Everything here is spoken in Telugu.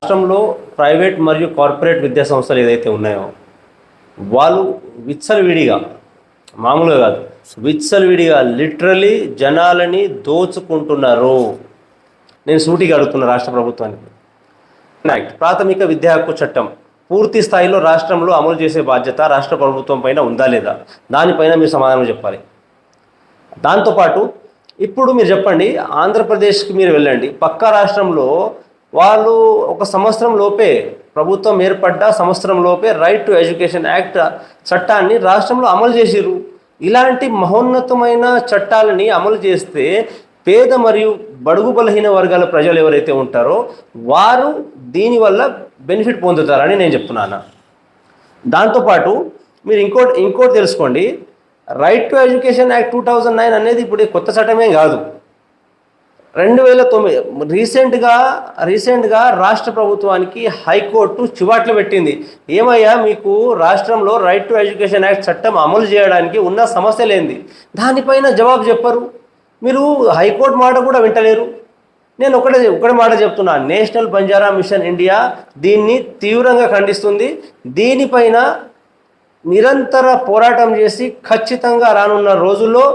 రాష్ట్రంలో ప్రైవేట్ మరియు కార్పొరేట్ విద్యా సంస్థలు ఏదైతే ఉన్నాయో వాళ్ళు విచ్చలవిడిగా, మామూలుగా కాదు, విచ్చలవిడిగా లిటరలీ జనాలని దోచుకుంటున్నారు. నేను సూటిగా అడుగుతున్నా రాష్ట్ర ప్రభుత్వానికి. యాక్ట్ ప్రాథమిక విద్యా హక్కు చట్టం పూర్తి స్థాయిలో రాష్ట్రంలో అమలు చేసే బాధ్యత రాష్ట్ర ప్రభుత్వం పైన ఉందా లేదా, దానిపైన మీరు సమాధానం చెప్పాలి. దాంతోపాటు ఇప్పుడు మీరు చెప్పండి, ఆంధ్రప్రదేశ్కి మీరు వెళ్ళండి, పక్క రాష్ట్రంలో వాళ్ళు ఒక సంవత్సరం లోపే, ప్రభుత్వం ఏర్పడ్డ సంవత్సరం లోపే రైట్ టు ఎడ్యుకేషన్ యాక్ట్ చట్టాన్ని రాష్ట్రంలో అమలు చేసిరు. ఇలాంటి మహోన్నతమైన చట్టాలని అమలు చేస్తే పేద మరియు బడుగు బలహీన వర్గాల ప్రజలు ఎవరైతే ఉంటారో వారు దీనివల్ల బెనిఫిట్ పొందుతారని నేను చెప్తున్నాను. దాంతోపాటు మీరు ఇంకోటి తెలుసుకోండి, రైట్ టు ఎడ్యుకేషన్ యాక్ట్ 2009 అనేది ఇప్పుడు కొత్త చట్టమే కాదు. 2009 రీసెంట్గా రాష్ట్ర ప్రభుత్వానికి హైకోర్టు చివాట్లు పెట్టింది. ఏమయ్యా, మీకు రాష్ట్రంలో రైట్ టు ఎడ్యుకేషన్ యాక్ట్ చట్టం అమలు చేయడానికి ఉన్న సమస్య లేనిది, దానిపైన జవాబు చెప్పరు. మీరు హైకోర్టు మాట కూడా వింటలేరు. నేను ఒకటే మాట చెప్తున్నా, నేషనల్ బంజారా మిషన్ ఇండియా దీన్ని తీవ్రంగా ఖండిస్తుంది. దీనిపైన నిరంతర పోరాటం చేసి ఖచ్చితంగా రానున్న రోజుల్లో